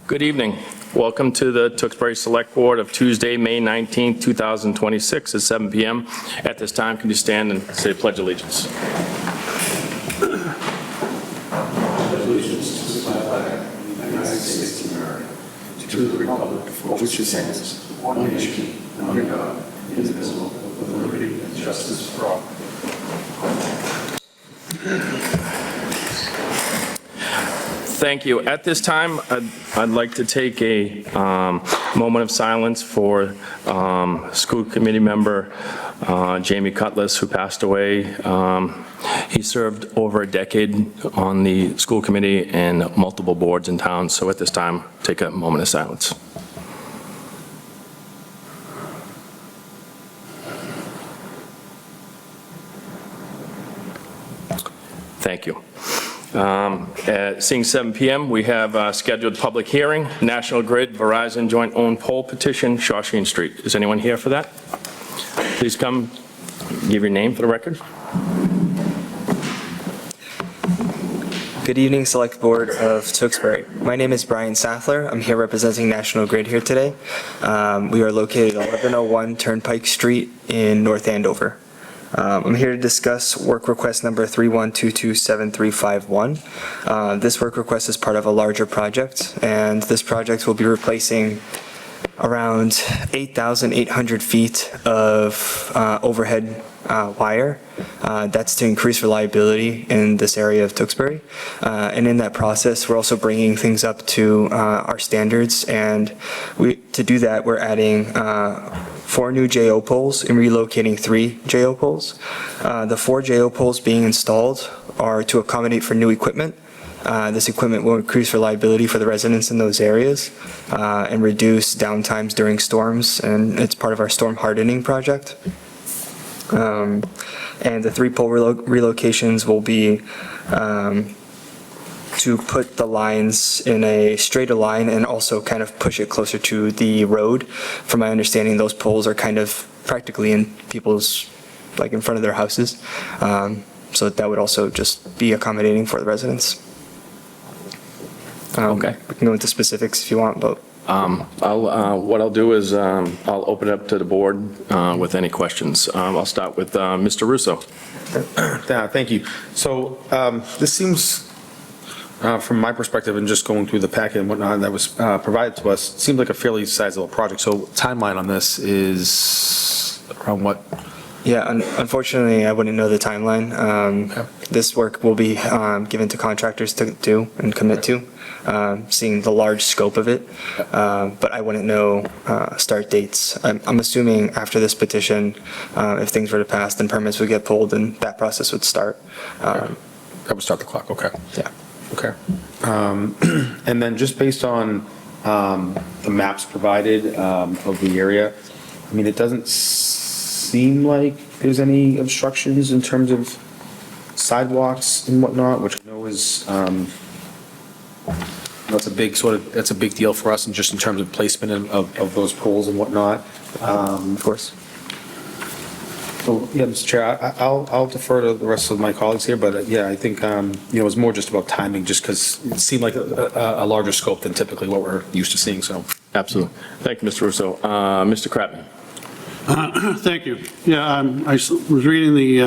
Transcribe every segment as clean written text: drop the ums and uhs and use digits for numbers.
Good evening. Welcome to the Tewksbury Select Board of Tuesday, May 19, 2026 at 7 p.m. At this time, can you stand and say Pledge Allegiance? Allegiance to the flag of the United States of America, to the republic for which it stands, one nation, under God, indivisible, with liberty and justice for all. Thank you. At this time, I'd like to take a moment of silence for school committee member Jamie Cutlass, who passed away. He served over a decade on the school committee and multiple boards in town. So at this time, take a moment of silence. Thank you. Seeing 7 p.m., we have a scheduled public hearing, National Grid Verizon Joint Owned Pole Petition, Shawshene Street. Is anyone here for that? Please come, give your name for the record. Good evening, Select Board of Tewksbury. My name is Brian Sathler. I'm here representing National Grid here today. We are located at 1101 Turnpike Street in North Andover. I'm here to discuss work request number 31227351. This work request is part of a larger project, and this project will be replacing around 8,800 feet of overhead wire. That's to increase reliability in this area of Tewksbury. And in that process, we're also bringing things up to our standards. And to do that, we're adding 4 new JO poles and relocating 3 JO poles. The 4 JO poles being installed are to accommodate for new equipment. This equipment will increase reliability for the residents in those areas and reduce downtimes during storms, and it's part of our storm hardening project. And the 3 pole relocations will be to put the lines in a straighter line and also kind of push it closer to the road. From my understanding, those poles are kind of practically in people's, like in front of their houses. So that would also just be accommodating for the residents. Okay. We can go into specifics if you want, but. What I'll do is I'll open it up to the board with any questions. I'll start with Mr. Russo. Thank you. So this seems, from my perspective and just going through the packet and whatnot that was provided to us, it seemed like a fairly sizable project. So timeline on this is around what? Yeah, unfortunately, I wouldn't know the timeline. Okay. This work will be given to contractors to do and commit to, seeing the large scope of it. But I wouldn't know start dates. I'm assuming after this petition, if things were to pass, then permits would get pulled and that process would start. That would start the clock, okay. Yeah. Okay. And then just based on the maps provided of the area, I mean, it doesn't seem like there's any obstructions in terms of sidewalks and whatnot, which I know is, that's a big deal for us, and just in terms of placement of those poles and whatnot. Of course. So, yeah, Mr. Chair, I'll defer to the rest of my colleagues here, but yeah, I think, it was more just about timing, just because it seemed like a larger scope than typically what we're used to seeing, so. Absolutely. Thank you, Mr. Russo. Mr. Kratman. Thank you. Yeah, I was reading the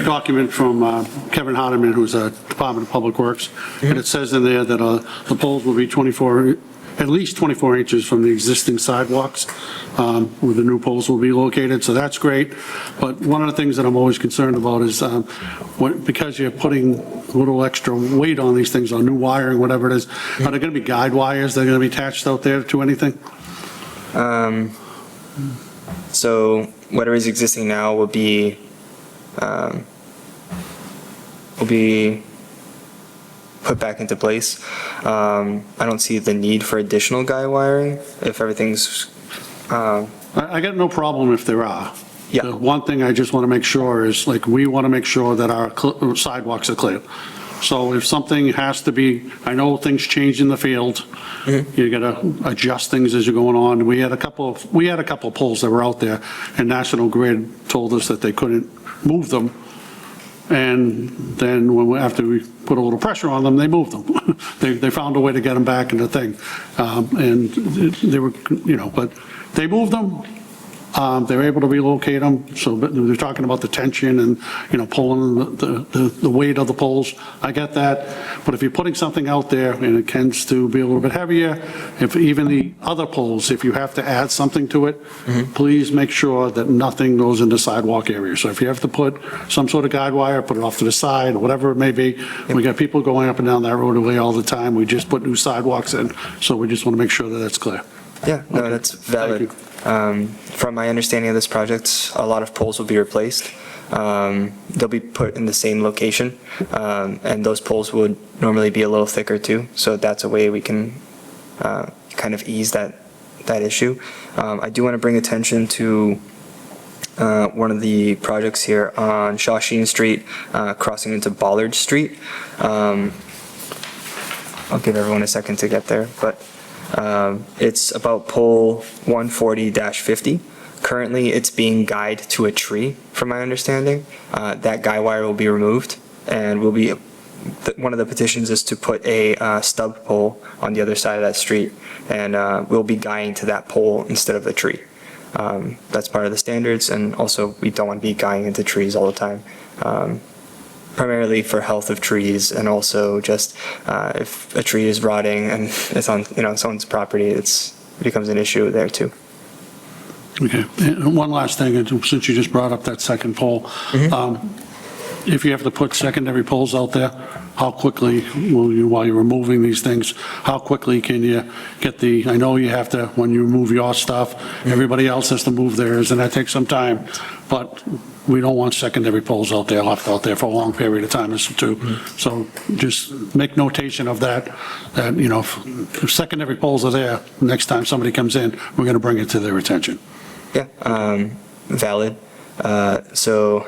document from Kevin Hardeman, who's a Department of Public Works, and it says in there that the poles will be at least 24 inches from the existing sidewalks where the new poles will be located, so that's great. But one of the things that I'm always concerned about is because you're putting a little extra weight on these things, on new wiring, whatever it is, are there going to be guide wires that are going to be attached out there to anything? So whatever is existing now will be put back into place. I don't see the need for additional guy wiring if everything's. I got no problem if there are. Yeah. The one thing I just want to make sure is, like, we want to make sure that our sidewalks are clear. So if something has to be, I know things change in the field. You got to adjust things as you're going on. We had a couple of poles that were out there, and National Grid told us that they couldn't move them And then after we put a little pressure on them, they moved them. They found a way to get them back in the thing. And they were, but they moved them. They were able to relocate them, so they're talking about the tension and, pulling the weight of the poles. I get that, but if you're putting something out there and it tends to be a little bit heavier, if even the other poles, if you have to add something to it, please make sure that nothing goes into sidewalk area. So if you have to put some sort of guide wire, put it off to the side, or whatever it may be. We got people going up and down that roadway all the time. We just put new sidewalks in, so we just want to make sure that that's clear. Yeah, no, that's valid. From my understanding of this project, a lot of poles will be replaced. They'll be put in the same location, and those poles would normally be a little thicker too, so that's a way we can kind of ease that issue. I do want to bring attention to one of the projects here on Shawsheen Street, crossing into Bollard Street. I'll give everyone a second to get there, but it's about pole 140-50. Currently, it's being guyed to a tree, from my understanding. That guy wire will be removed, and one of the petitions is to put a stub pole on the other side of that street, and we'll be guying to that pole instead of the tree. That's part of the standards, and also we don't want to be guying into trees all the time. Primarily for health of trees, and also just if a tree is rotting and it's on someone's property, it becomes an issue there too. Okay, and one last thing, since you just brought up that second pole, if you have to put secondary poles out there, how quickly will you, while you're removing these things, how quickly can you get I know you have to, when you remove your stuff, everybody else has to move theirs, and that takes some time, but we don't want secondary poles left out there for a long period of time too. So just make notation of that, if secondary poles are there, next time somebody comes in, we're going to bring it to their attention. Yeah, valid. So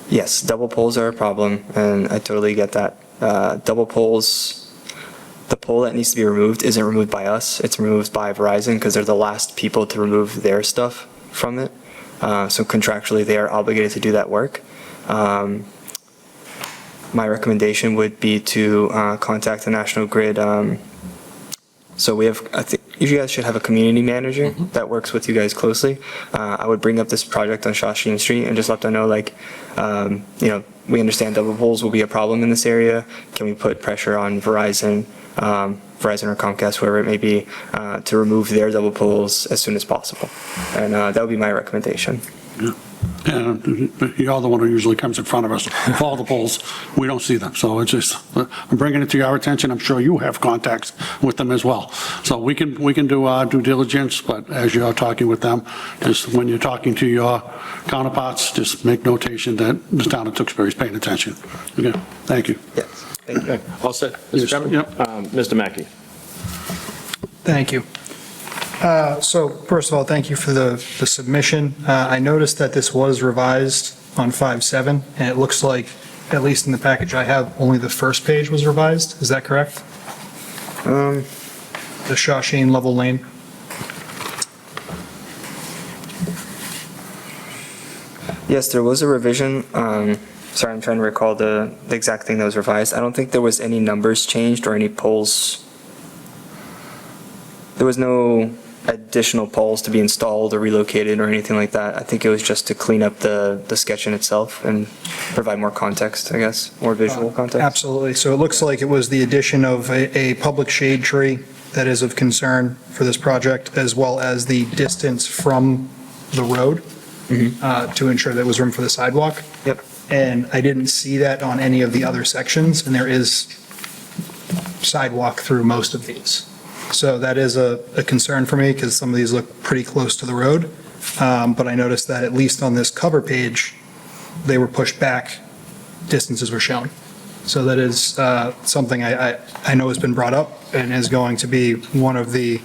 yes, double poles are a problem, and I totally get that. Double poles, the pole that needs to be removed isn't removed by us, it's removed by Verizon because they're the last people to remove their stuff from it. So contractually, they are obligated to do that work. My recommendation would be to contact the National Grid. So we have, I think you guys should have a community manager that works with you guys closely. I would bring up this project on Shawsheen Street and just let them know, we understand double poles will be a problem in this area. Can we put pressure on Verizon or Comcast, whoever it may be, to remove their double poles as soon as possible? And that would be my recommendation. Yeah. And you're the one who usually comes in front of us with all the poles. We don't see them. So it's just, I'm bringing it to your attention. I'm sure you have contacts with them as well. So we can do our due diligence, but as you're talking with them, just when you're talking to your counterparts, just make notation that the town of Tewksbury is paying attention. Okay, thank you. Yes, thank you. Okay, all set. Mr. Chairman? Yep. Mr. Mackey? Thank you. So first of all, thank you for the submission. I noticed that this was revised on 5/7, and it looks like, at least in the package I have, only the first page was revised. Is that correct? The Shawsheen Level Lane. Yes, there was a revision. Sorry, I'm trying to recall the exact thing that was revised. I don't think there was any numbers changed or any poles. There was no additional poles to be installed or relocated or anything like that. I think it was just to clean up the sketch in itself and provide more context, I guess, more visual context. Absolutely. So it looks like it was the addition of a public shade tree that is of concern for this project, as well as the distance from the road to ensure there was room for the sidewalk. Yep. And I didn't see that on any of the other sections, and there is sidewalk through most of these. So that is a concern for me, because some of these look pretty close to the road. But I noticed that at least on this cover page, they were pushed back, distances were shown. So that is something I know has been brought up and is going to be one of the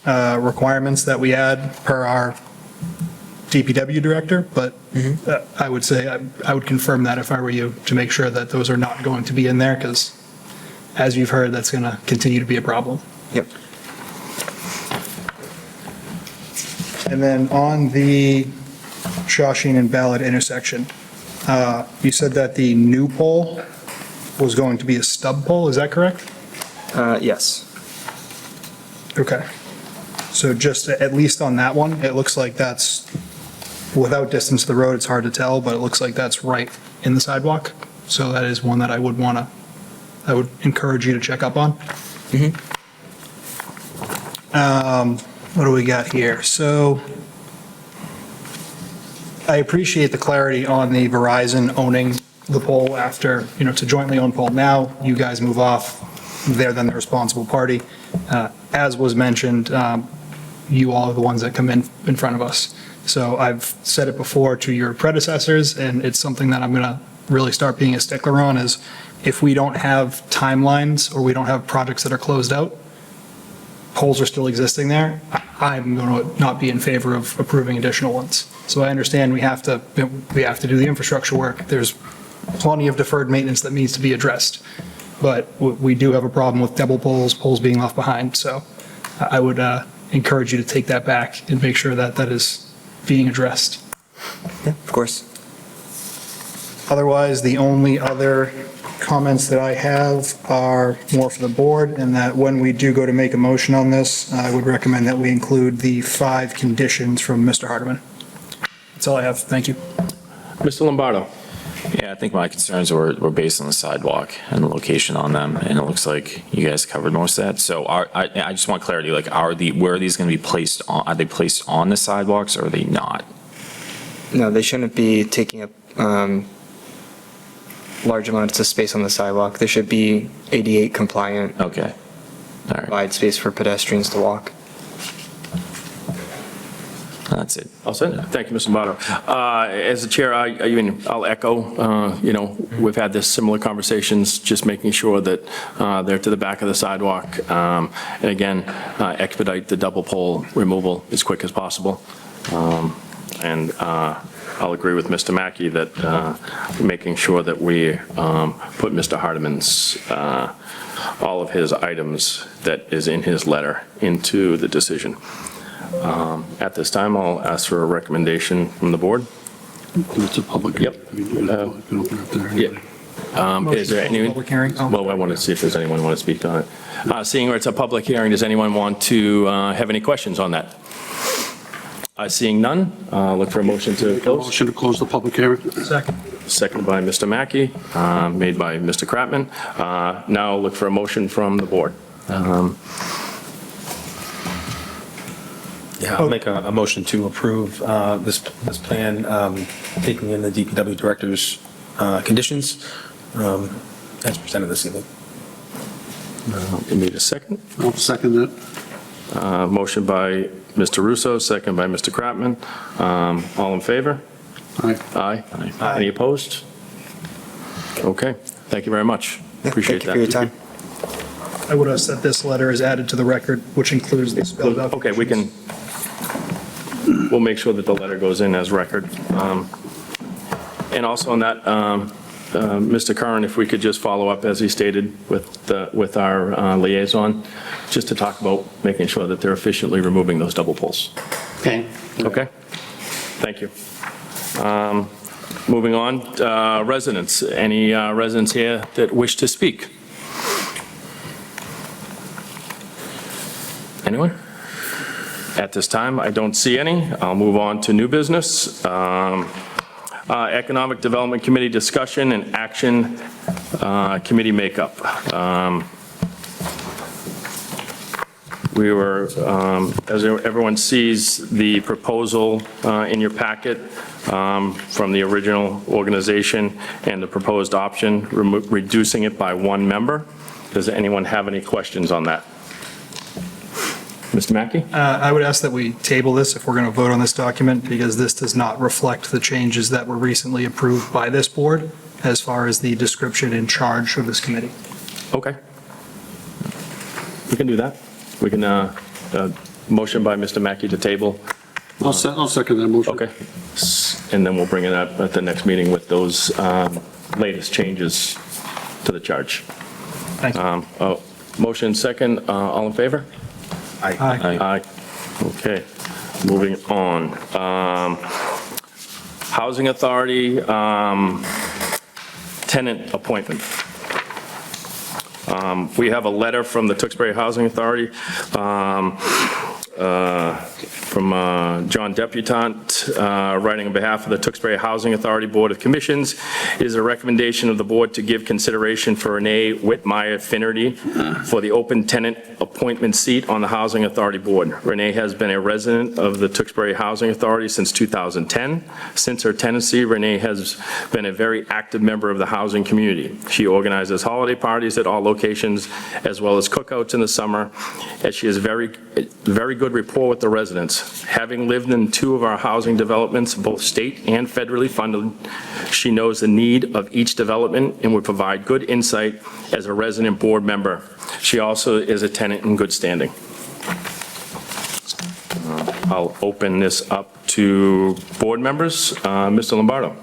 requirements that we add per our DPW director, but I would say I would confirm that if I were you, to make sure that those are not going to be in there, because as you've heard, that's going to continue to be a problem. Yep. And then on the Shawsheen and Ballard intersection, You said that the new pole was going to be a stub pole, is that correct? Yes. Okay. So just at least on that one, it looks like that's, without distance to the road, it's hard to tell, but it looks like that's right in the sidewalk. So that is one that I would I would encourage you to check up on. What do we got here? So I appreciate the clarity on the Verizon owning the pole after, it's a jointly owned pole now. You guys move off, they're then the responsible party. As was mentioned, you all are the ones that come in front of us. So I've said it before to your predecessors, and it's something that I'm going to really start being a stickler on, is if we don't have timelines or we don't have projects that are closed out, poles are still existing there, I'm going to not be in favor of approving additional ones. So I understand we have to do the infrastructure work. There's plenty of deferred maintenance that needs to be addressed. But we do have a problem with double poles being left behind. So I would encourage you to take that back and make sure that that is being addressed. Yeah, of course. Otherwise, the only other comments that I have are more for the board, and that when we do go to make a motion on this, I would recommend that we include the 5 conditions from Mr. Hardeman. That's all I have. Thank you. Mr. Lombardo? Yeah, I think my concerns were based on the sidewalk and the location on them, and it looks like you guys covered most of that. So I just want clarity, like, where are these going to be placed on? Are they placed on the sidewalks or are they not? No, they shouldn't be taking up large amounts of space on the sidewalk. They should be ADA compliant, Okay, all right, wide space for pedestrians to walk. that's it. I'll send it. Thank you, Mr. Lombardo. As the chair, I'll echo, we've had this similar conversations, just making sure that they're to the back of the sidewalk. And again, expedite the double pole removal as quick as possible. And I'll agree with Mr. Mackey that making sure that we put Mr. Hardeman's, all of his items that is in his letter into the decision. At this time, I'll ask for a recommendation from the board. It's a public. Yep. I mean, you can open it up there. Yeah. Is there any? Public hearing? Oh. Well, I want to see if there's anyone who wants to speak on it. Seeing where it's a public hearing, does anyone want to have any questions on that? Seeing none, look for a motion to close. Motion to close the public hearing. Second. Seconded by Mr. Mackey, made by Mr. Kratman. Now look for a motion from the board. Yeah, I'll make a motion to approve this plan, taking in the DPW director's conditions as presented this evening. You need a second? I'll second that. Motion by Mr. Russo, second by Mr. Kratman. All in favor? Aye. Aye. Any opposed? Okay, thank you very much. Yeah, Appreciate that. Thank you for your time. I would ask that this letter is added to the record, which includes the spelled out. Okay, we'll make sure that the letter goes in as record. And also on that, Mr. Curran, if we could just follow up, as he stated, with our liaison, just to talk about making sure that they're efficiently removing those double poles. Okay. Okay? Thank you. Moving on, residents. Any residents here that wish to speak? Anyone? At this time, I don't see any. I'll move on to new business. Economic Development Committee discussion and action committee makeup. We were, as everyone sees, the proposal in your packet from the original organization and the proposed option, reducing it by 1 member. Does anyone have any questions on that? Mr. Mackey? I would ask that we table this if we're going to vote on this document, because this does not reflect the changes that were recently approved by this board as far as the description and charge of this committee. Okay. We can do that. We can, motion by Mr. Mackey to table. I'll second that motion. Okay. And then we'll bring it up at the next meeting with those latest changes to the charge. Thank you. Motion second, all in favor? Aye. Aye. Okay, moving on. Housing Authority, tenant appointment. We have a letter from the Tewksbury Housing Authority, from John Debutante, writing on behalf of the Tewksbury Housing Authority Board of Commissions. It is a recommendation of the board to give consideration for Renee Whitmire Finnerty for the open tenant appointment seat on the Housing Authority Board. Renee has been a resident of the Tewksbury Housing Authority since 2010. Since her tenancy, Renee has been a very active member of the housing community. She organizes holiday parties at all locations, as well as cookouts in the summer, as she has very good rapport with the residents. Having lived in 2 of our housing developments, both state and federally funded, she knows the need of each development and would provide good insight as a resident board member. She also is a tenant in good standing. I'll open this up to board members. Mr. Lombardo.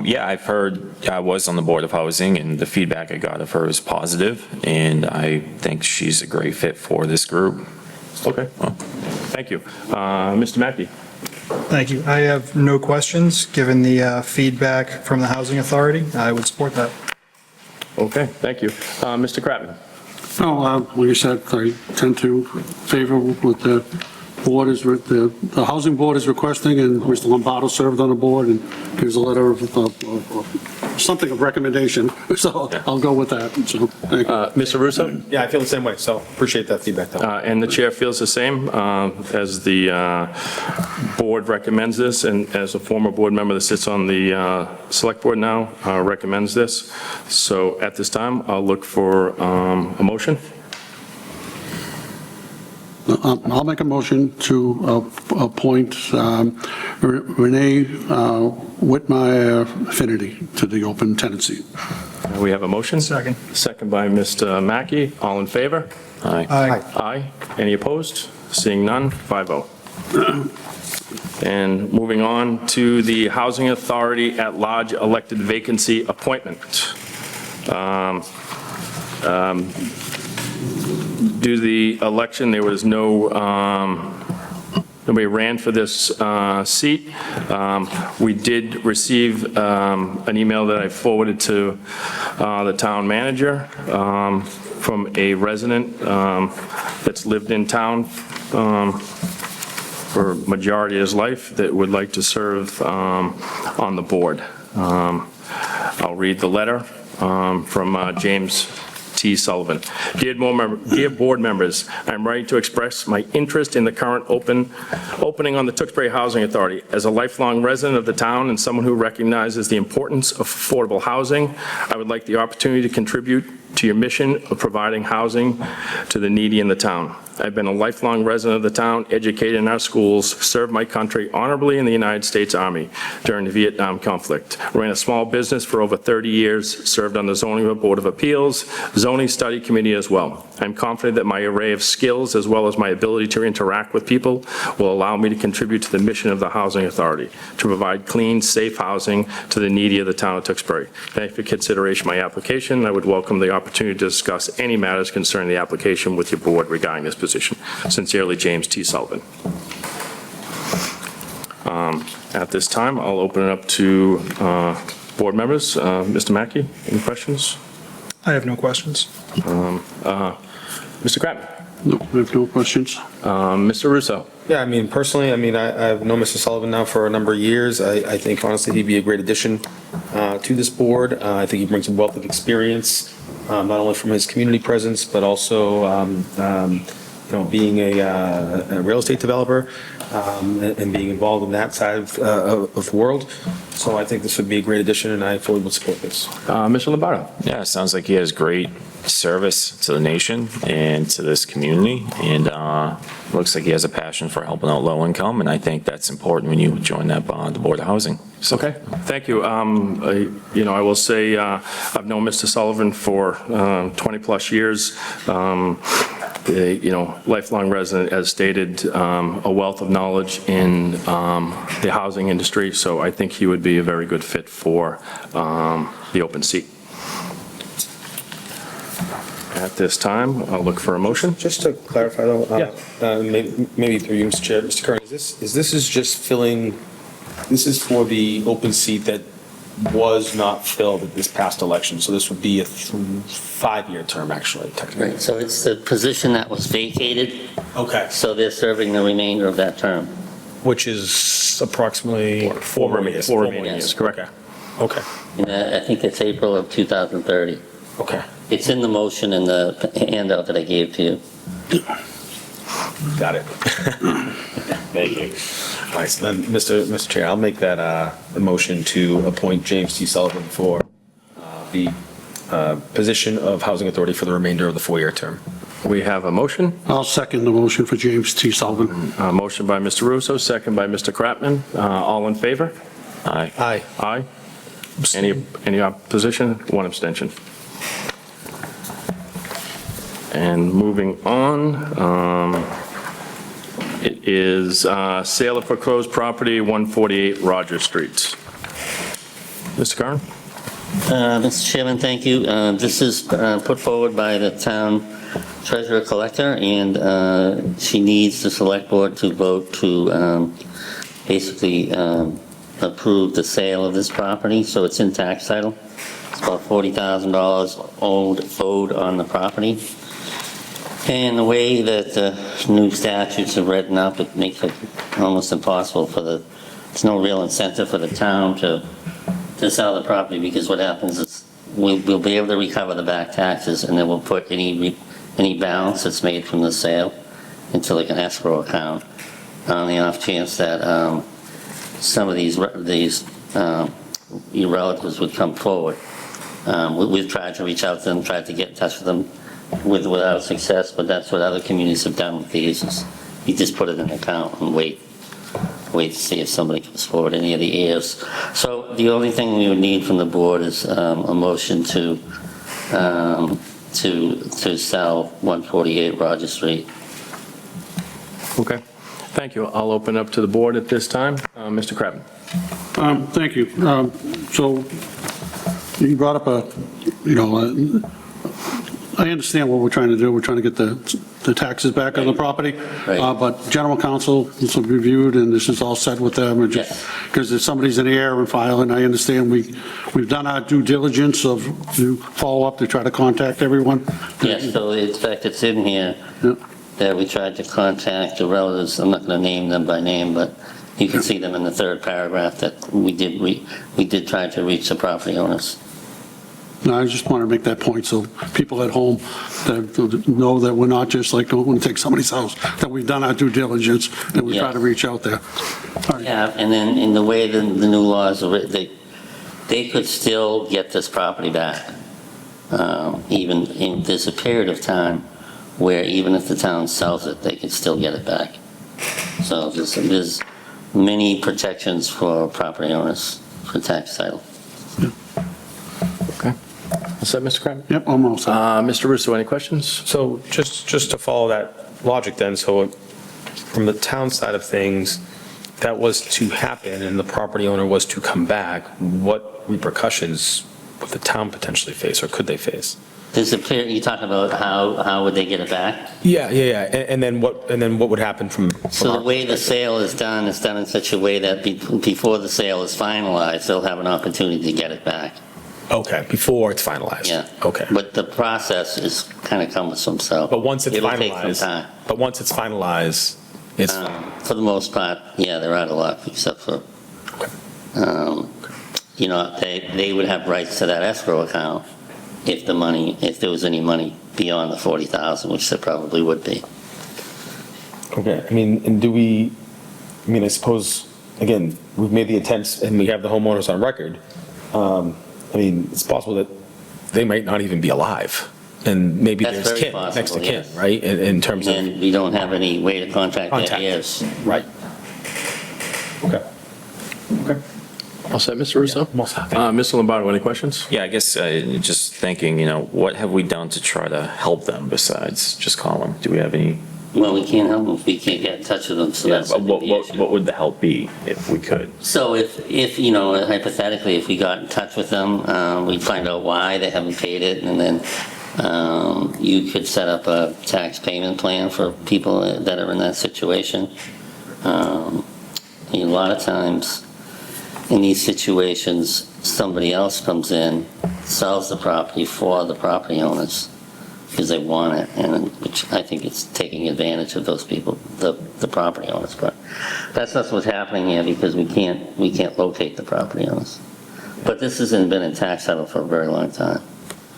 Yeah, I've heard, I was on the Board of Housing, and the feedback I got of her is positive, and I think she's a great fit for this group. Okay. Thank you. Mr. Mackey. Thank you. I have no questions. Given the feedback from the Housing Authority, I would support that. Okay, thank you. Mr. Kratman. No, like I said, I tend to favor what the board is, the Housing Board is requesting, and Mr. Lombardo served on the board, and here's a letter of something of recommendation, so I'll go with that, so, thank you. Mr. Russo? Yeah, I feel the same way, so appreciate that feedback, though. And the chair feels the same, as the board recommends this, and as a former board member that sits on the select board now, recommends this. So at this time, I'll look for a motion. I'll make a motion to appoint Renee Whitmire Finnerty to the open tenancy. We have a motion. Second. Second by Mr. Mackey. All in favor? Aye. Aye. Aye. Any opposed? Seeing none, 5-0. And moving on to the Housing Authority at-large elected vacancy appointment. Due to the election, there was nobody ran for this seat. We did receive an email that I forwarded to the town manager from a resident that's lived in town for majority of his life that would like to serve on the board. I'll read the letter from James T. Sullivan. Dear board members, I'm writing to express my interest in the current opening on the Tewksbury Housing Authority. As a lifelong resident of the town and someone who recognizes the importance of affordable housing, I would like the opportunity to contribute to your mission of providing housing to the needy in the town. I've been a lifelong resident of the town, educated in our schools, served my country honorably in the United States Army during the Vietnam conflict, ran a small business for over 30 years, served on the Zoning Board of Appeals, Zoning Study Committee as well. I'm confident that my array of skills, as well as my ability to interact with people, will allow me to contribute to the mission of the Housing Authority, to provide clean, safe housing to the needy of the town of Tewksbury. Thank you for consideration of my application. I would welcome the opportunity to discuss any matters concerning the application with your board regarding this position. Sincerely, James T. Sullivan. At this time, I'll open it up to board members. Mr. Mackey, any questions? I have no questions. Mr. Kratman? No, I have no questions. Mr. Russo? Yeah, I mean, personally, I've known Mr. Sullivan now for a number of years. I think honestly, he'd be a great addition to this board. I think he brings a wealth of experience, not only from his community presence, but also, being a real estate developer and being involved in that side of the world. So I think this would be a great addition, and I fully would support this. Mr. Lombardo? Yeah, it sounds like he has great service to the nation and to this community, and looks like he has a passion for helping out low income, and I think that's important when you join that the Board of Housing. So. Okay, thank you. I will say I've known Mr. Sullivan for 20-plus years. Lifelong resident, as stated, a wealth of knowledge in the housing industry, so I think he would be a very good fit for the open seat. At this time, I'll look for a motion. Just to clarify though, Yeah. maybe through you, Mr. Chair, Mr. Kern, is this just filling This is for the open seat that was not filled at this past election, so this would be a 5-year term, actually, technically. Right, so it's the position that was vacated, Okay. so they're serving the remainder of that term. Which is approximately 4 more years. Four remaining years, years, correct. Okay, And I think it's April of 2030. okay, It's in the motion in the handout that I gave to you. got it. Thank you. All right, so then, Mr. Chair, I'll make that a motion to appoint James T. Sullivan for the position of Housing Authority for the remainder of the 4-year term. We have a motion. I'll second the motion for James T. Sullivan. Motion by Mr. Russo, second by Mr. Kratman. All in favor? Aye. Aye. Aye. Any opposition? One abstention. And moving on, it is sale of foreclosed property, 148 Rogers Street. Mr. Curran? Mr. Chairman, thank you. This is put forward by the town treasurer collector, and she needs the select board to vote to basically approve the sale of this property, so it's in tax title. It's about $40,000 owed on the property. And the way that the new statutes are written up, it makes it almost impossible there's no real incentive for the town to sell the property, because what happens is we'll be able to recover the back taxes, and then we'll put any balance that's made from the sale into like an escrow account on the off chance that some of these your relatives would come forward. We've tried to reach out to them, tried to get in touch with them without success, but that's what other communities have done with these. Is you just put it in an account and wait to see if somebody comes forward, any of the heirs. So the only thing we would need from the board is a motion to sell 148 Rogers Street. Okay. Thank you. I'll open up to the board at this time. Mr. Kratman? Thank you. So you brought up I understand what we're trying to do. We're trying to get the taxes back on the property. Right. But general counsel, this will be reviewed, and this is all set with them. Yes. Because if somebody's in the air and filing, I understand we've done our due diligence to follow up, to try to contact everyone. Yes, so in fact, it's in here Yep. that we tried to contact the relatives. I'm not going to name them by name, but you can see them in the third paragraph that we did try to reach the property owners. No, I just want to make that point so people at home that know that we're not just like going to take somebody's house, that we've done our due diligence, and we try Yes. to reach out there. All right. Yeah, and then in the way the new laws are written, they could still get this property back. There's a period of time where even if the town sells it, they could still get it back. So there's many protections for property owners for tax title. Okay. All set, Mr. Kratman? Yep, almost. Mr. Russo, any questions? So just to follow that logic then, so from the town side of things, that was to happen and the property owner was to come back, what repercussions would the town potentially face, or could they face? There's a period, you talk about how would they get it back? Yeah. And then what would happen from So our the way the perspective? sale is done in such a way that before the sale is finalized, they'll have an opportunity to get it back. Okay, before it's finalized? Yeah. Okay. But the process is kind of cumbersome, so. But once it's it'll take some finalized, time. it's, For the most part, yeah, they're out of luck, except for, they would have rights to that escrow account if there was any money beyond the 40,000, which there probably would be. okay, I suppose, again, we've made the attempts and we have the homeowners on record. It's possible that they might not even be alive, and maybe That's there's very kin, possible, next to kin, yes. right? In terms of. And we don't have any way to contact their Contact. heirs. Right. Okay. All set, Mr. Russo? I'm all set. Mr. Lombardo, any questions? Yeah, I guess just thinking, what have we done to try to help them besides just call them? Do we have any? Well, we can't help them if we can't get in touch with them, so Yeah, that's but the issue. what would the help be if we could? So if hypothetically, if we got in touch with them, we'd find out why they haven't paid it, and then you could set up a tax payment plan for people that are in that situation. A lot of times, in these situations, somebody else comes in, sells the property for the property owners because they want it, and which I think it's taking advantage of those people, the property owners. But that's not what's happening here because we can't locate the property owners. But this hasn't been in tax title for a very long time.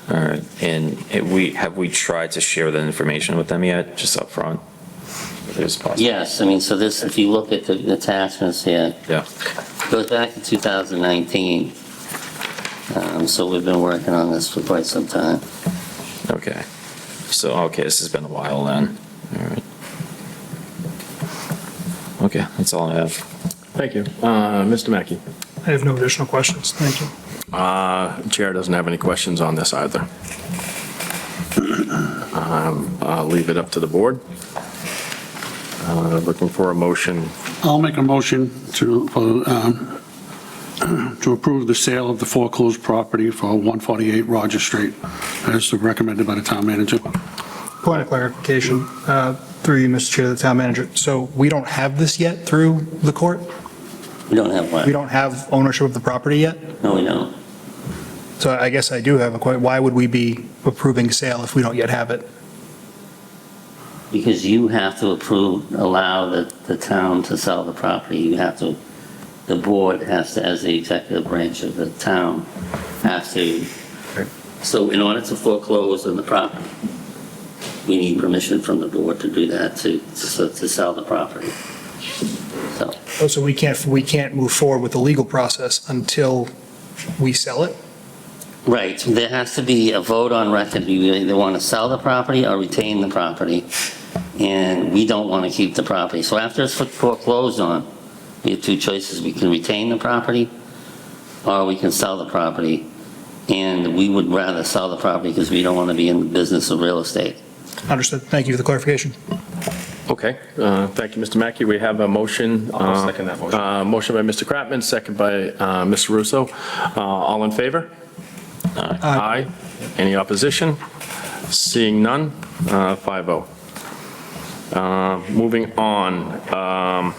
All right, and have we tried to share that information with them yet, just up front? If it's possible? Yes, I mean, so this, if you look at the attachments here, Yeah. it goes back to 2019. So we've been working on this for quite some time. Okay. So, okay, this has been a while then. All right. Okay, that's all I have. Thank you. Mr. Mackey? I have no additional questions. Thank you. Chair doesn't have any questions on this either. I'll leave it up to the board. Looking for a motion. I'll make a motion to approve the sale of the foreclosed property for 148 Roger Street, as recommended by the town manager. Point of clarification, through you, Mr. Chair, the town manager. So we don't have this yet through the court? We don't have We one. don't have ownership of the property yet? No, we don't. So I guess I do have a question. Why would we be approving sale if we don't yet have it? Because you have to allow the town to sell the property. You have to, the board has to, as the executive branch of the town, has to. So in order to foreclose on the property, we need permission from the board to do that, to sell the property. So, Oh, so we can't move forward with the legal process until we sell it? right, there has to be a vote on record. You either want to sell the property or retain the property, and we don't want to keep the property. So after it's foreclosed on, we have two choices. We can retain the property, or we can sell the property. And we would rather sell the property because we don't want to be in the business of real estate. Understood. Thank you for the clarification. Okay, thank you, Mr. Mackey. We have a motion. I'll second that motion. Motion by Mr. Kratman, second by Mr. Russo. All in favor? Aye. Any opposition? Seeing none, 5-0. Moving on,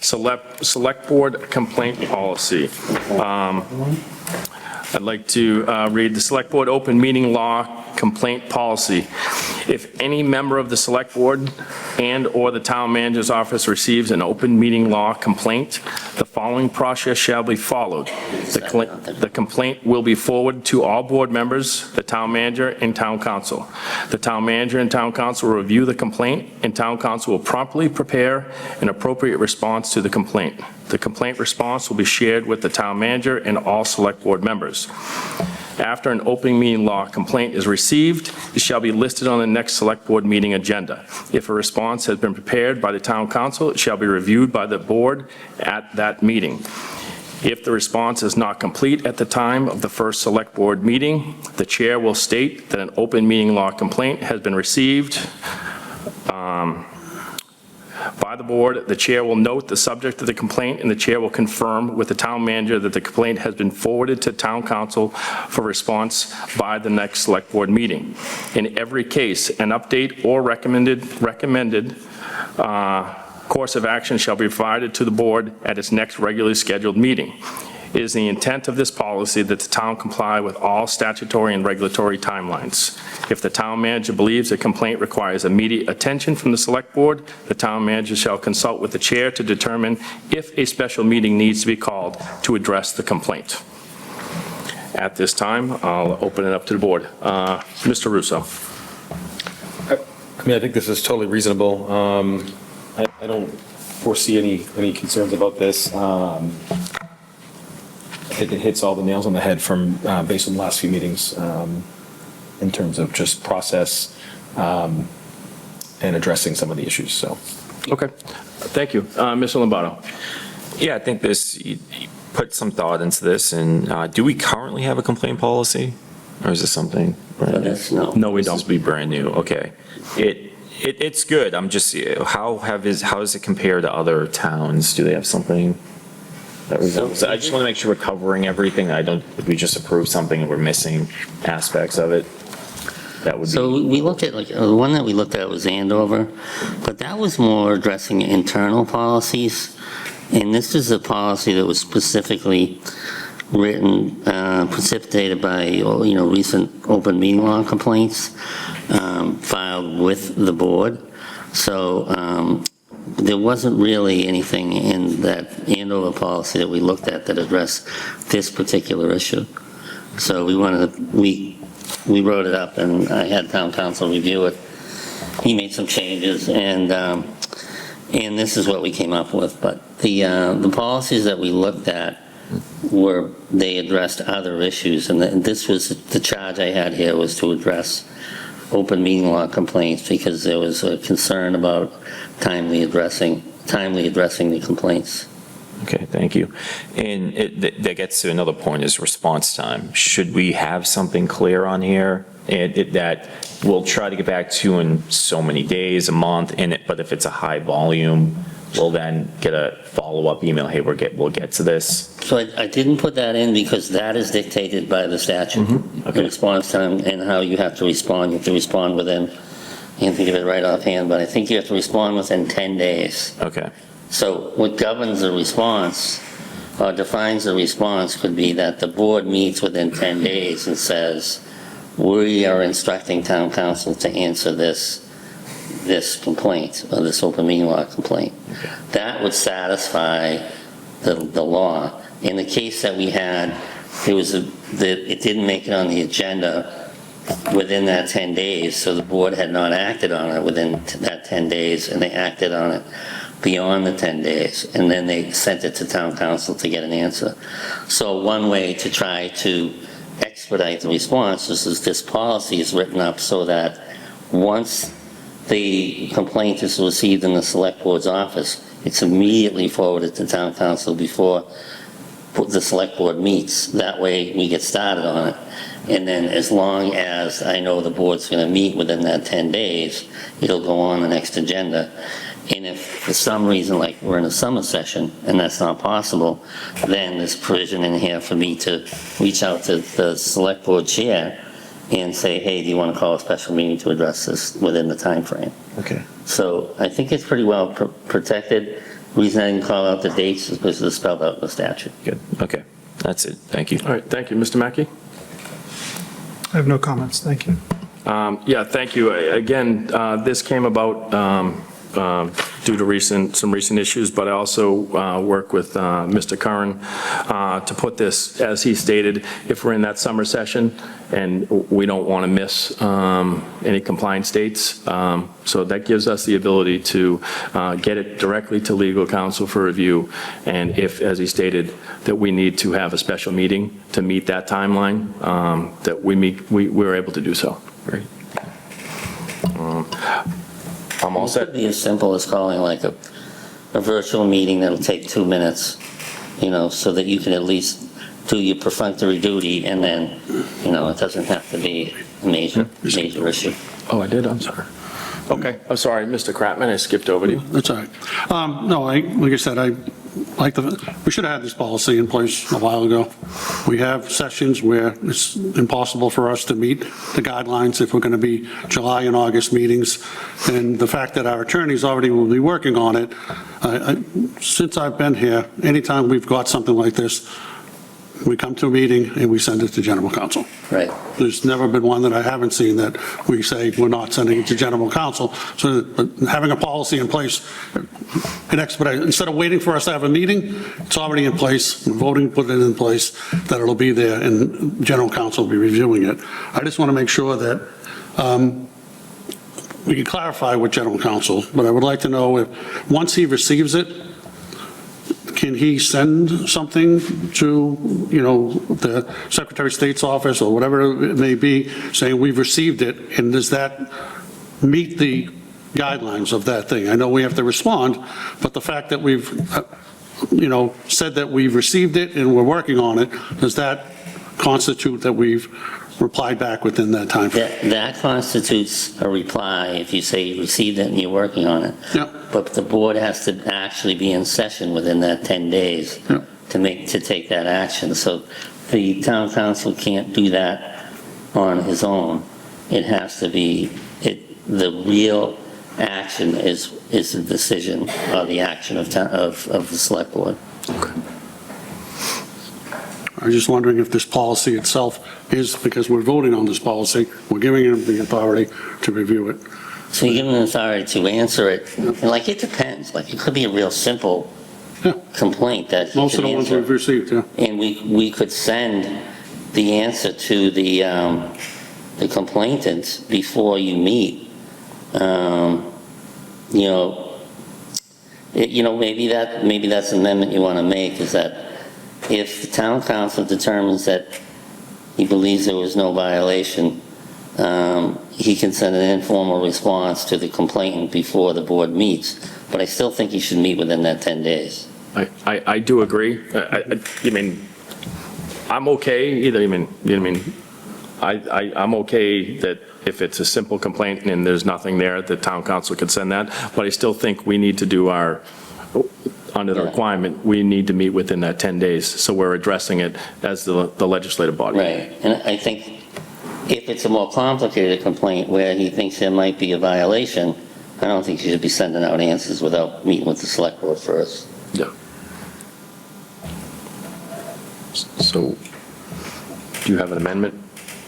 Select Board Complaint Policy. I'd like to read the Select Board Open Meeting Law Complaint Policy. If any member of the Select Board and/or the Town Manager's Office receives an open meeting law complaint, the following process shall be followed. The complaint will be forwarded to all board members, the Town Manager, and Town Council. The Town Manager and Town Council will review the complaint, and Town Council will promptly prepare an appropriate response to the complaint. The complaint response will be shared with the Town Manager and all Select Board members. After an open meeting law complaint is received, it shall be listed on the next Select Board meeting agenda. If a response has been prepared by the Town Council, it shall be reviewed by the board at that meeting. If the response is not complete at the time of the first Select Board meeting, the chair will state that an open meeting law complaint has been received by the board. The chair will note the subject of the complaint, and the chair will confirm with the town manager that the complaint has been forwarded to town council for response by the next Select Board meeting. In every case, an update or recommended course of action shall be provided to the board at its next regularly scheduled meeting. It is the intent of this policy that the town comply with all statutory and regulatory timelines. If the town manager believes a complaint requires immediate attention from the Select Board, the town manager shall consult with the chair to determine if a special meeting needs to be called to address the complaint. At this time, I'll open it up to the board. Mr. Russo. I mean, I think this is totally reasonable. I don't foresee any concerns about this. I think it hits all the nails on the head from, based on the last few meetings, in terms of just process and addressing some of the issues, so. Okay, thank you. Mr. Lombardo. Yeah, I think you put some thought into this, and do we currently have a complaint policy? Or is this something brand new? No. No, we This don't. will be brand new, okay. It's good, I'm just, how does it compare to other towns? Do they have something that resembles it? I just want to make sure we're covering everything. We just approved something and we're missing aspects of it. That would be. So we looked at, the one that we looked at was Andover, but that was more addressing internal policies. And this is a policy that was specifically written, precipitated by, recent open meeting law complaints filed with the board. So there wasn't really anything in that Andover policy that we looked at that addressed this particular issue. So we wrote it up, and I had town council review it. He made some changes, and this is what we came up with. But the policies that we looked at they addressed other issues, and this was the charge I had here, was to address open meeting law complaints, because there was a concern about timely addressing the complaints. Okay, thank you. And that gets to another point, is response time. Should we have something clear on here? That we'll try to get back to you in so many days, a month, but if it's a high volume, we'll then get a follow-up email, hey, we'll get to this. So I didn't put that in because that is dictated by the statute. Okay. The response time and how you have to respond. You have to respond within, I can't think of it right offhand, but I think you have to respond within 10 days. Okay, So what governs the response, or defines the response, could be that the board meets within 10 days and says, we are instructing town council to answer this complaint, or this open meeting law complaint. That would satisfy the law. In the case that we had, it didn't make it on the agenda within that 10 days, so the board had not acted on it within that 10 days, and they acted on it beyond the 10 days, and then they sent it to town council to get an answer. So one way to try to expedite the response is this policy is written up so that once the complaint is received in the select board's office, it's immediately forwarded to town council before the select board meets. That way we get started on it. And then as long as I know the board's going to meet within that 10 days, it'll go on the next agenda. And if for some reason, like we're in a summer session and that's not possible, then there's provision in here for me to reach out to the select board chair and say, hey, do you want to call a special meeting to address this within the time frame? okay. So I think it's pretty well protected. The reason I didn't call out the dates is because it's spelled out in the statute. Good, okay. That's it, thank you. All right, thank you. Mr. Mackey? I have no comments, thank you. Yeah, thank you. Again, this came about due to some recent issues, but I also work with Mr. Curran to put this, as he stated, if we're in that summer session and we don't want to miss any compliance dates. So that gives us the ability to get it directly to legal counsel for review. And if, as he stated, that we need to have a special meeting to meet that timeline, that we're able to do so. Great. I'm all It set. could be as simple as calling like a virtual meeting that'll take 2 minutes, so that you can at least do your perfunctory duty, and then, it doesn't have to be a major issue. Oh, I did? I'm sorry. Okay, I'm sorry, Mr. Kratman, I skipped over to you. That's all right. No, like I said, we should have had this policy in place a while ago. We have sessions where it's impossible for us to meet the guidelines if we're going to be July and August meetings. And the fact that our attorneys already will be working on it, since I've been here, anytime we've got something like this, we come to a meeting and we send it to general counsel. Right. There's never been one that I haven't seen that we say we're not sending it to general counsel. So having a policy in place, it expedites. Instead of waiting for us to have a meeting, it's already in place. We're voting to put it in place, that it'll be there, and general counsel will be reviewing it. I just want to make sure that we can clarify with general counsel, but I would like to know if, once he receives it, can he send something to, the Secretary of State's office or whatever it may be, saying we've received it, and does that meet the guidelines of that thing? I know we have to respond, but the fact that we've, said that we've received it and we're working on it, does that constitute that we've replied back within that time frame? That constitutes a reply if you say you received it and you're working on it. Yeah. But the board has to actually be in session within that 10 days Yeah. to take that action. So the town council can't do that on his own. It has to be, the real action is the decision or the action of the select board. I'm just wondering if this policy itself is, because we're voting on this policy, we're giving them the authority to review it. So you give them the authority to answer it, and like, it depends, like, it could be a real simple Yeah. complaint that he Most of could the ones answer. we've received, yeah. And we could send the answer to the complainant before you meet. Maybe that's an amendment you want to make, is that if the town council determines that he believes there was no violation, he can send an informal response to the complainant before the board meets. But I still think he should meet within that 10 days. I do agree. I'm okay either, I'm okay that if it's a simple complaint and there's nothing there, the town council could send that, but I still think we need to do under the Yeah. requirement, we need to meet within that 10 days, so we're addressing it as the legislative body. Right, and I think if it's a more complicated complaint where he thinks there might be a violation, I don't think he should be sending out answers without meeting with the select board first. Yeah. So, do you have an amendment,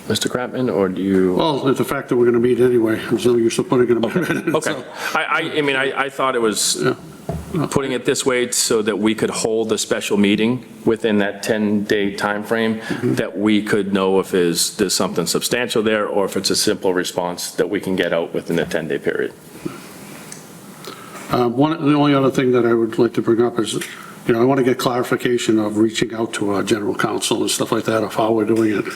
Mr. Kratman, or do you? Well, the fact that we're going to meet anyway, there's no use of putting it in. Okay. I thought it was putting it this way so that we could hold a special meeting within that 10-day timeframe, that we could know if there's something substantial there, or if it's a simple response that we can get out within the 10-day period. The only other thing that I would like to bring up is, I want to get clarification of reaching out to our general counsel and stuff like that, of how we're doing it.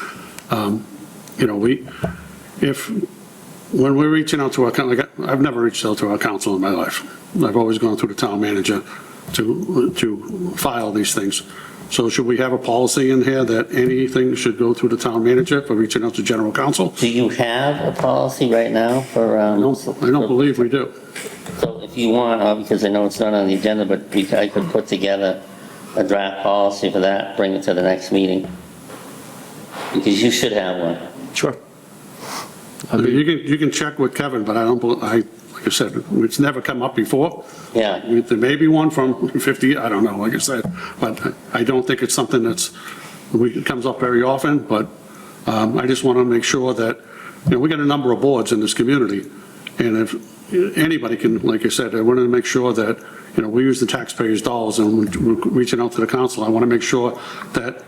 When we're reaching out to I've never reached out to our council in my life. I've always gone through the town manager to file these things. So should we have a policy in here that anything should go through the town manager for reaching out to general counsel? Do you have a policy right now for? I don't believe we do. So if you want, because I know it's not on the agenda, but I could put together a draft policy for that, bring it to the next meeting. Because you should have one. Sure. You can check with Kevin, but like I said, it's never come up before. Yeah. There may be one from 50, I don't know, like I said, but I don't think it's something it comes up very often, but I just want to make sure that, we got a number of boards in this community, and if anybody can, like I said, I want to make sure that, we use the taxpayers' dollars, and we're reaching out to the council. I want to make sure that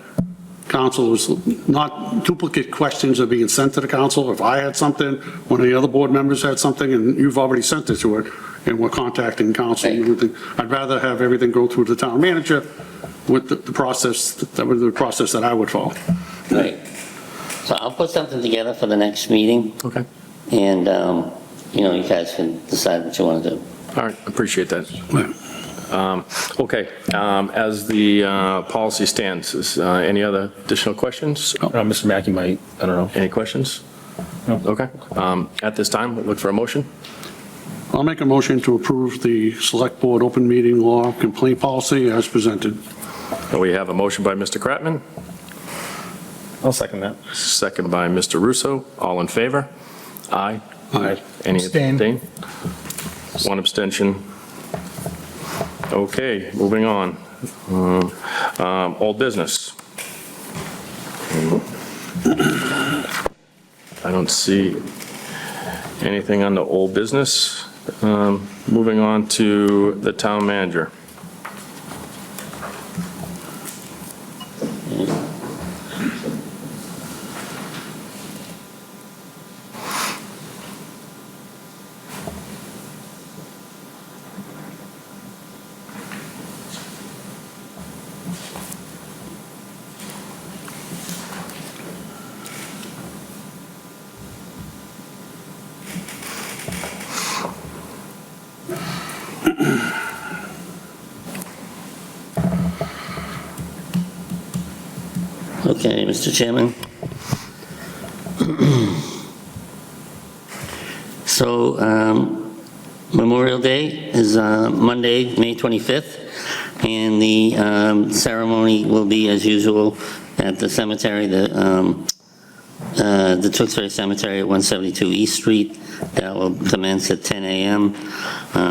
council is not, duplicate questions are being sent to the council. If I had something, one of the other board members had something, and you've already sent it to it, and we're contacting council and everything. I'd rather have everything go through the town manager with the process, that was the process that I would follow. Right. So I'll put something together for the next meeting. Okay. And, you guys can decide what you want to do. All right, appreciate that. Okay, as the policy stands, is any other additional questions? Mr. Mackey might, I don't know. Any questions? No. Okay. At this time, we'll look for a motion. I'll make a motion to approve the select board open meeting law complaint policy as presented. We have a motion by Mr. Kratman, I'll second that. second by Mr. Russo. All in favor? Aye. Aye. Any Abstain. abstain? One abstention. Okay, moving on. Old business. I don't see anything on the old business. Moving on to the town manager. Okay, Mr. Chairman. So, Memorial Day is Monday, May 25th, and the ceremony will be, as usual, at the cemetery. The the Tewksbury Cemetery at 172 East Street. That will commence at 10 a.m.,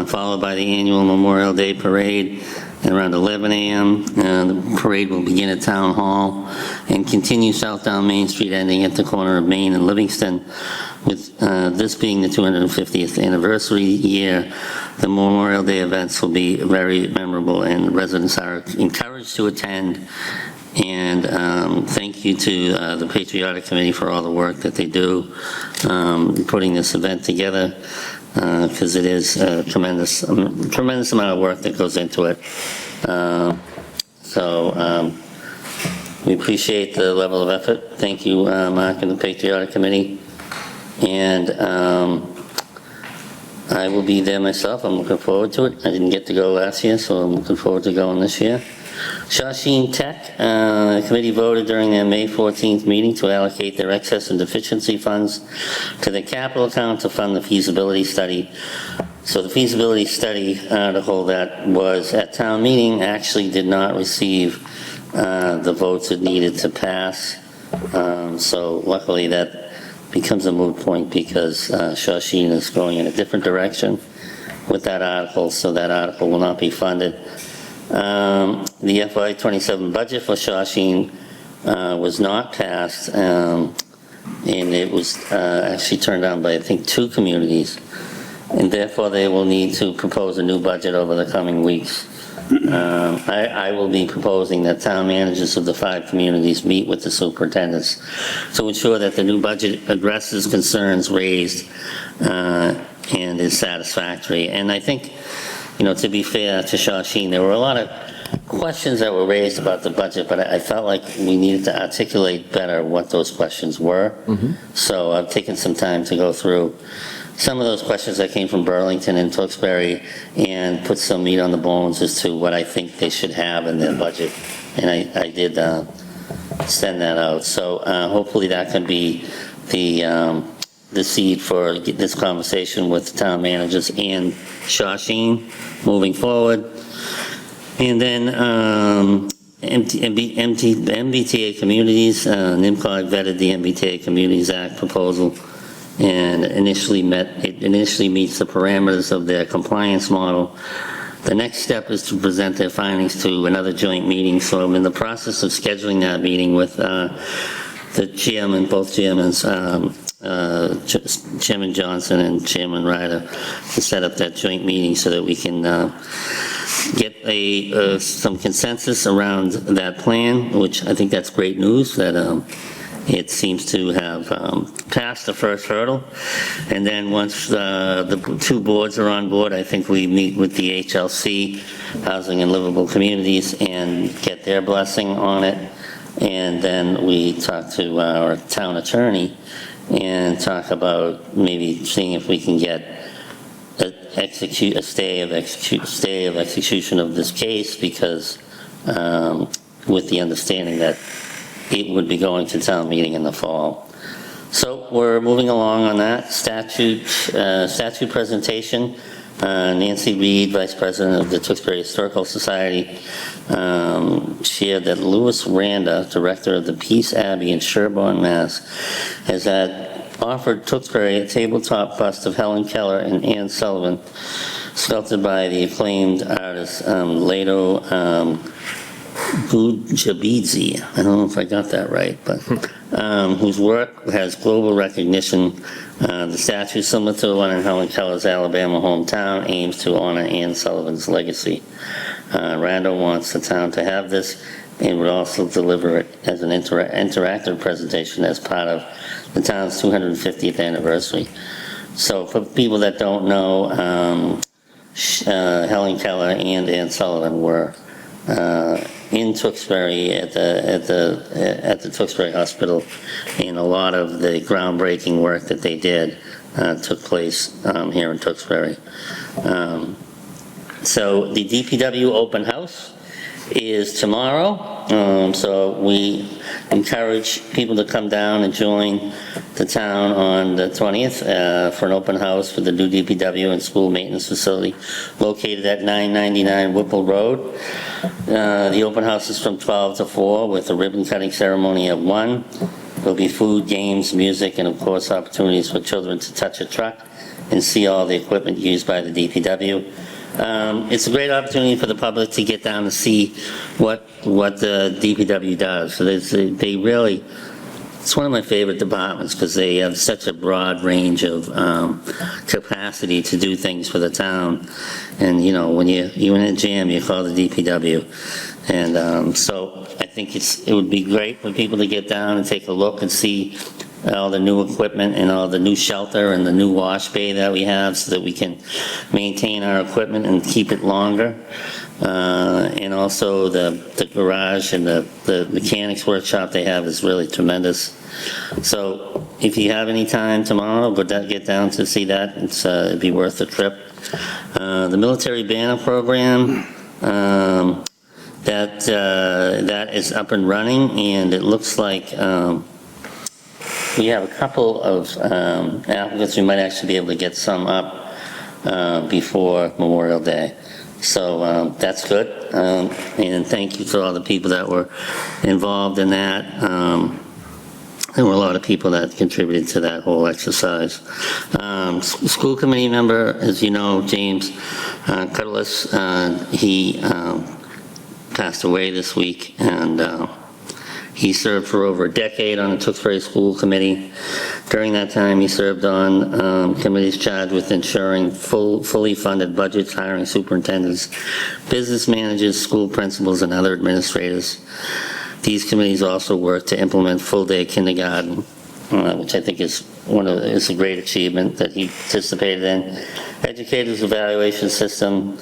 followed by the annual Memorial Day Parade at around 11 a.m. The parade will begin at Town Hall and continue south down Main Street, ending at the corner of Main and Livingston. With this being the 250th anniversary year, the Memorial Day events will be very memorable, and residents are encouraged to attend. And thank you to the Patriotic Committee for all the work that they do putting this event together, because it is a tremendous amount of work that goes into it. We appreciate the level of effort. Thank you, Mark and the Patriotic Committee. And I will be there myself. I'm looking forward to it. I didn't get to go last year, so I'm looking forward to going this year. Shawshene Tech, committee voted during their May 14th meeting to allocate their excess and deficiency funds to the capital account to fund the feasibility study. So the feasibility study article that was at town meeting actually did not receive the votes it needed to pass. So luckily that becomes a moot point, because Shawshene is going in a different direction with that article, so that article will not be funded. The FY27 budget for Shawshene was not passed, and it was actually turned down by, I think, 2 communities, and therefore they will need to propose a new budget over the coming weeks. I will be proposing that town managers of the 5 communities meet with the superintendents to ensure that the new budget addresses concerns raised and is satisfactory. And I think, to be fair to Shawshene, there were a lot of questions that were raised about the budget, but I felt like we needed to articulate better what those questions were. So I've taken some time to go through some of those questions that came from Burlington and Tewksbury and put some meat on the bones as to what I think they should have in their budget. And I did send that out. So hopefully that can be the seed for this conversation with the town managers and Shawshene moving forward. And then MBTA communities, NIMCOG vetted the MBTA Communities Act proposal, and initially meets the parameters of their compliance model. The next step is to present their findings to another joint meeting. So I'm in the process of scheduling that meeting with the chairman, both chairmans, Chairman Johnson and Chairman Ryder, to set up that joint meeting so that we can get some consensus around that plan, which I think that's great news, that it seems to have passed the first hurdle. And then once the 2 boards are on board, I think we meet with the HLC, Housing and Livable Communities, and get their blessing on it. And then we talk to our town attorney and talk about maybe seeing if we can get a stay of execution of this case, because with the understanding that it would be going to town meeting in the fall. So we're moving along on that. Statute presentation. Nancy Reed, Vice President of the Tewksbury Historical Society, shared that Louis Randa, Director of the Peace Abbey in Sherborne, Mass., has offered Tewksbury a tabletop bust of Helen Keller and Anne Sullivan, sculpted by the acclaimed artist Lado Bujabidze. I don't know if I got that right, but whose work has global recognition. The statue, similar to the one in Helen Keller's Alabama hometown, aims to honor Anne Sullivan's legacy. Rando wants the town to have this and would also deliver it as an interactive presentation as part of the town's 250th anniversary. So for people that don't know, Helen Keller and Anne Sullivan were in Tewksbury at the Tewksbury Hospital, and a lot of the groundbreaking work that they did took place here in Tewksbury. So the DPW open house is tomorrow. So we encourage people to come down and join the town on the 20th for an open house for the new DPW and school maintenance facility located at 999 Whipple Road. The open house is from 12 to 4 with a ribbon cutting ceremony at 1. There'll be food, games, music, and of course, opportunities for children to touch a truck and see all the equipment used by the DPW. It's a great opportunity for the public to get down and see what the DPW does. So they really, it's one of my favorite departments because they have such a broad range of capacity to do things for the town. And, you know, when you're in a jam, you call the DPW. And so I think it would be great for people to get down and take a look and see all the new equipment and all the new shelter and the new wash bay that we have so that we can maintain our equipment and keep it longer. And also the garage and the mechanics workshop they have is really tremendous. So if you have any time tomorrow, get down to see that. It'd be worth the trip. The military banner program, that is up and running, and it looks like we have a couple of applicants. We might actually be able to get some up before Memorial Day. So that's good. And thank you to all the people that were involved in that. There were a lot of people that contributed to that whole exercise. School committee member, as you know, James Cutlass, he passed away this week, and he served for over a decade on the Tewksbury School Committee. During that time, he served on committees charged with ensuring fully funded budgets, hiring superintendents, business managers, school principals, and other administrators. These committees also work to implement full-day kindergarten, which I think is a great achievement that he participated in. Educators' evaluation system,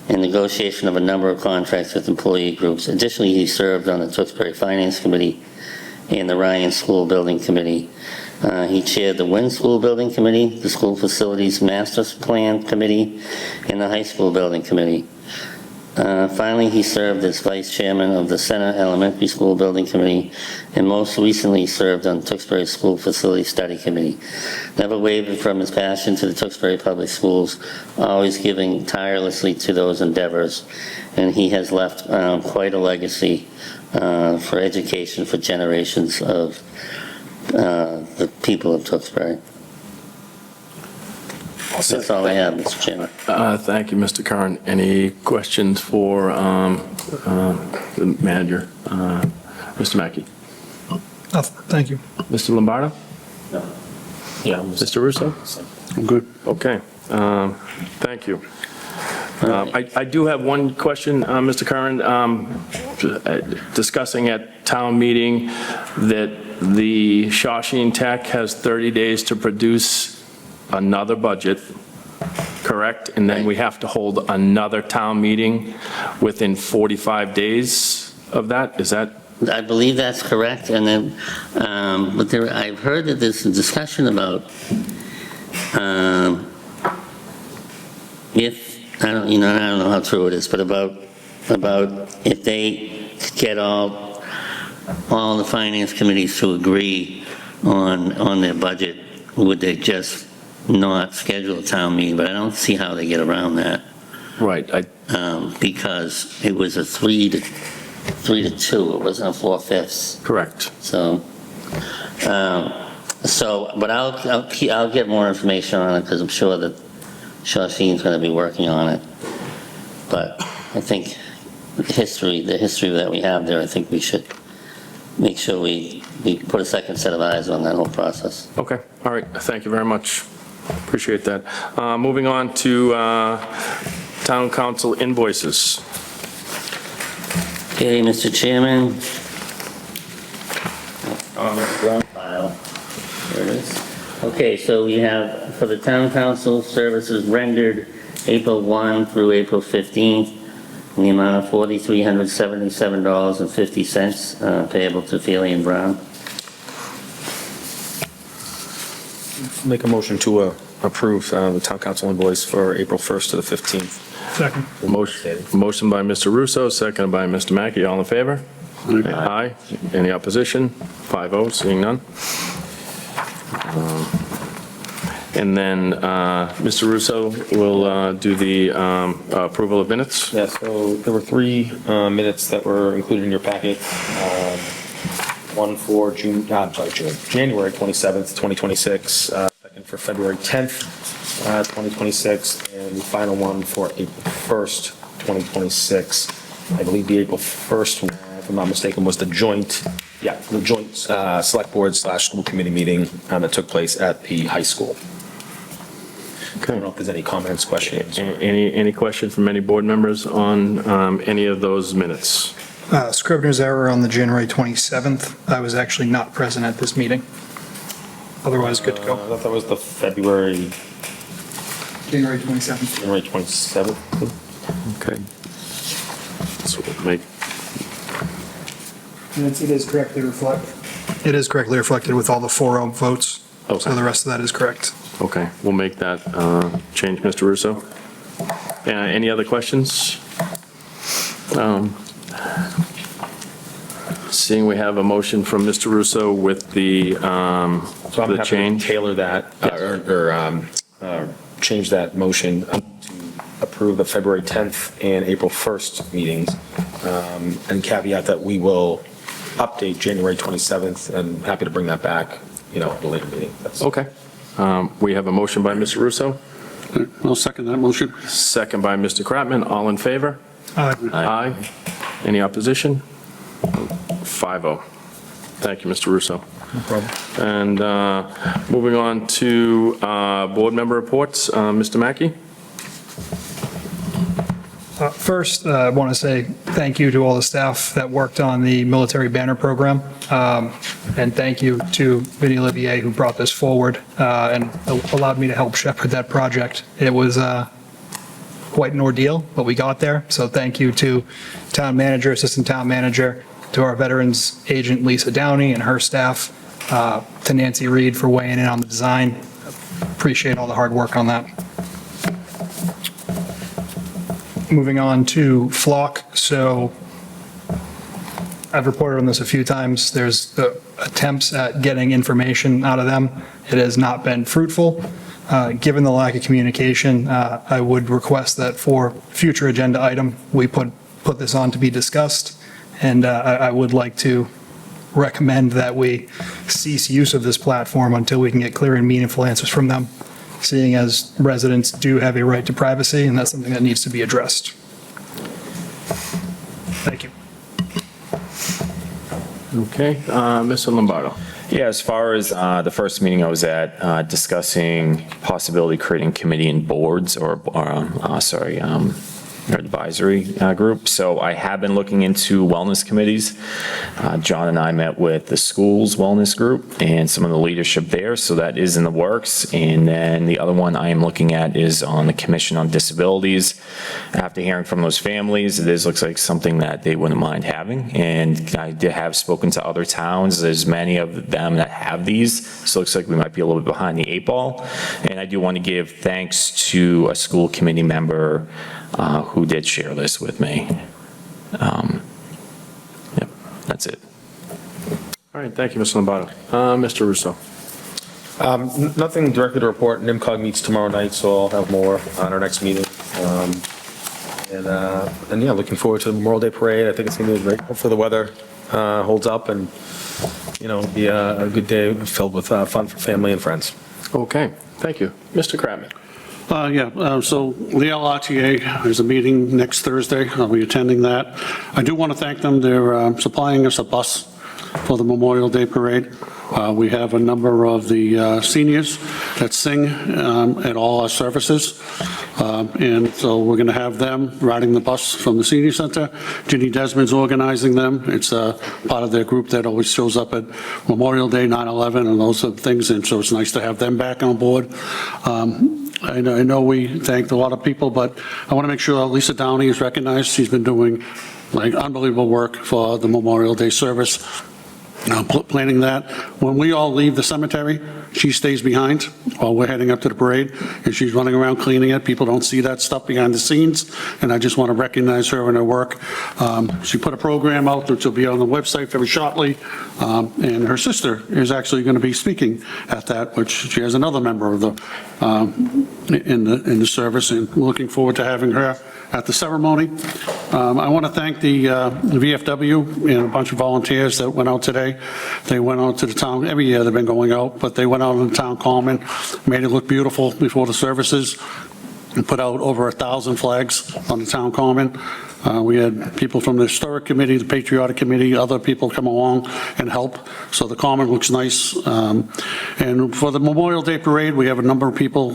and negotiation of a number of contracts with employee groups. Additionally, he served on the Tewksbury Finance Committee and the Ryan School Building Committee. He chaired the Wynn School Building Committee, the School Facilities Master Plan Committee, and the High School Building Committee. Finally, he served as vice chairman of the Center Elementary School Building Committee, and most recently served on Tewksbury School Facility Study Committee. Never wavered from his passion to the Tewksbury Public Schools, always giving tirelessly to those endeavors. And he has left quite a legacy for education for generations of the people of Tewksbury. That's all I have, Mr. Chairman. Thank you, Mr. Curran. Any questions for the manager? Mr. Mackey? Oh, thank you. Mr. Lombardo? No. Yeah. Mr. Russo? I'm good. Okay, thank you. I do have one question, Mr. Curran. Discussing at town meeting that the Shawshene Tech has 30 days to produce another budget, correct? And then we have to hold another town meeting within 45 days of that? Is that? I believe that's correct, and then, but I've heard that there's a discussion about if, I don't know how true it is, but about if they get all the finance committees to agree on their budget, would they just not schedule a town meeting? But I don't see how they get around that. Right. Because it was a 3-2, it wasn't a 4/5. Correct. So, but I'll get more information on it because I'm sure that Shawshene's going to be working on it. But I think the history that we have there, I think we should make sure we put a second set of eyes on that whole process. Okay, all right, thank you very much. Appreciate that. Moving on to town council invoices. Okay, Mr. Chairman. On the wrong file. There it is. Okay, so we have for the town council services rendered April 1 through April 15th in the amount of $4,377.50 payable to Feely and Brown. Make a motion to approve the town council invoice for April 1st to the 15th. Second. Motion by Mr. Russo, seconded by Mr. Mackey. All in favor? Aye. Any opposition? 5-0, seeing none. And then Mr. Russo will do the approval of minutes. Yeah, so there were 3 minutes that were included in your packet. one for January 27th, 2026, second for February 10th, 2026, and the final one for April 1st, 2026. I believe the April 1st one, if I'm not mistaken, was the joint select board / school committee meeting that took place at the high school. I don't know if there's any comments, questions. Any question from any board members on any of those minutes? Scrivener's error on the January 27th. I was actually not present at this meeting. Otherwise, good to I go. thought that was the February, January 27th. January 27th. Okay. So we'll make, It is correctly reflected. It is correctly reflected with all the 4-0 votes. Okay. So the rest of that is correct. okay, we'll make that change, Mr. Russo. Any other questions? Seeing we have a motion from Mr. Russo with the So I'm happy to change. tailor that, change that motion to approve the February 10th and April 1st meetings, and caveat that we will update January 27th, and happy to bring that back, at a later meeting. That's- Okay. We have a motion by Mr. Russo, I'll second that motion. second by Mr. Kratman. All in favor? Aye. Any opposition? 5-0. Thank you, Mr. Russo. No problem. And moving on to board member reports, Mr. Mackey? First, I want to say thank you to all the staff that worked on the military banner program. And thank you to Vinnie Olivier, who brought this forward and allowed me to help shepherd that project. It was quite an ordeal, but we got there. So thank you to town manager, assistant town manager, to our veterans agent Lisa Downey and her staff, to Nancy Reed for weighing in on the design. Appreciate all the hard work on that. Moving on to Flock. So I've reported on this a few times. There's attempts at getting information out of them. It has not been fruitful. Given the lack of communication, I would request that for future agenda item, we put this on to be discussed. And I would like to recommend that we cease use of this platform until we can get clear and meaningful answers from them, seeing as residents do have a right to privacy, and that's something that needs to be addressed. Thank you. Okay, Mr. Lombardo? Yeah, as far as the first meeting I was at, discussing possibility creating committee and boards or advisory group. So I have been looking into wellness committees. John and I met with the school's wellness group and some of the leadership there, so that is in the works. And then the other one I am looking at is on the Commission on Disabilities. After hearing from those families, it looks like something that they wouldn't mind having. And I did have spoken to other towns. There's many of them that have these, so it looks like we might be a little bit behind the 8 ball. And I do want to give thanks to a school committee member who did share this with me. Yep, that's it. All right, thank you, Mr. Lombardo. Mr. Russo? Nothing directly to report. NIMCOG meets tomorrow night, so I'll have more on our next meeting. And yeah, looking forward to the Memorial Day Parade. I think it's going to be great. Hopefully the weather holds up and, be a good day filled with fun for family and friends. Okay, thank you. Mr. Kratman? So the LRTA, there's a meeting next Thursday. I'll be attending that. I do want to thank them. They're supplying us a bus for the Memorial Day Parade. We have a number of the seniors that sing at all our services. And so we're going to have them riding the bus from the senior center. Ginny Desmond's organizing them. It's part of their group that always shows up at Memorial Day, 9/11, and those sort of things. And so it's nice to have them back on board. I know we thanked a lot of people, but I want to make sure Lisa Downey is recognized. She's been doing unbelievable work for the Memorial Day service. Planning that. When we all leave the cemetery, she stays behind while we're heading up to the parade, and she's running around cleaning it. People don't see that stuff behind the scenes, and I just want to recognize her and her work. She put a program out which will be on the website very shortly, and her sister is actually going to be speaking at that, which she has another member of the in the service, and we're looking forward to having her at the ceremony. I want to thank the VFW and a bunch of volunteers that went out today. They went out to the town, every year they've been going out, but they went out on the town common, made it look beautiful before the services, and put out over 1,000 flags on the town common. We had people from the Historic Committee, the Patriotic Committee, other people come along and help, so the common looks nice. And for the Memorial Day Parade, we have a number of people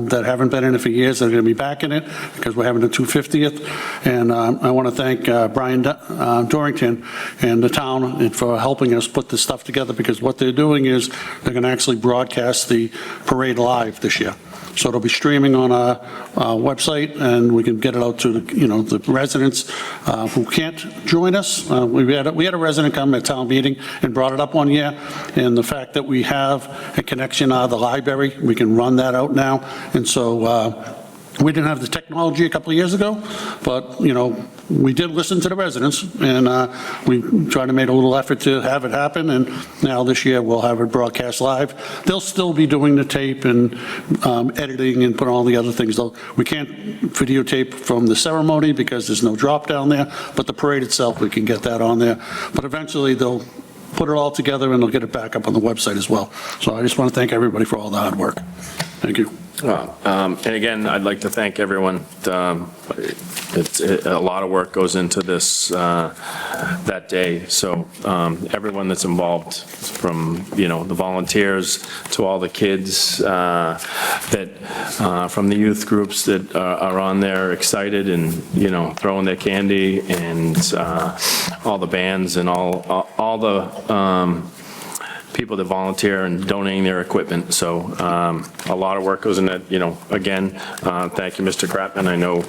that haven't been in it for years that are going to be back in it because we're having the 250th. And I want to thank Brian Dorrington and the town for helping us put this stuff together, because what they're doing is they're going to actually broadcast the parade live this year. So it'll be streaming on our website, and we can get it out to the residents who can't join us. We had a resident come at town meeting and brought it up one year, and the fact that we have a connection out of the library, we can run that out now. And so we didn't have the technology a couple of years ago, but, we did listen to the residents, and we tried to make a little effort to have it happen, and now this year we'll have it broadcast live. They'll still be doing the tape and editing and putting all the other things. We can't videotape from the ceremony because there's no drop down there, but the parade itself, we can get that on there. But eventually they'll put it all together and they'll get it back up on the website as well. So I just want to thank everybody for all the hard work. Thank you. And again, I'd like to thank everyone. A lot of work goes into this that day, so everyone that's involved, from the volunteers to all the kids that from the youth groups that are on there excited and throwing their candy, and all the bands and all the people that volunteer and donating their equipment. So a lot of work goes in that. Again, thank you, Mr. Kratman. I know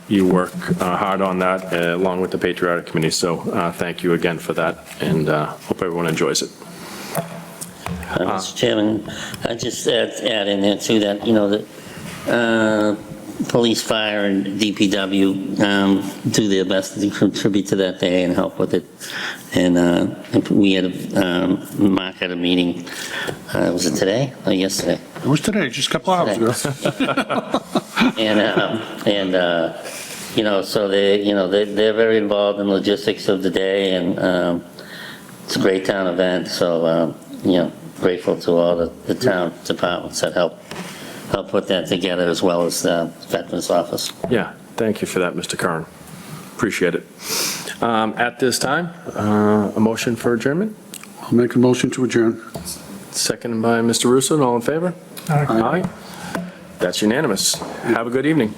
you work hard on that along with the Patriotic Committee. So thank you again for that, and hope everyone enjoys it. Mr. Chairman, I just add in there too that, the police, fire, and DPW do their best to contribute to that day and help with it. And we had Mark had a meeting, was it today or yesterday? It was today, just a couple hours ago. So they're very involved in logistics of the day, and it's a great town event. So, grateful to all the town departments that help put that together, as well as the Veterans Office. Yeah, thank you for that, Mr. Curran. Appreciate it. At this time, a motion for adjournment? I'll make a motion to adjourn. Seconded by Mr. Russo. All in favor? Aye. That's unanimous. Have a good evening.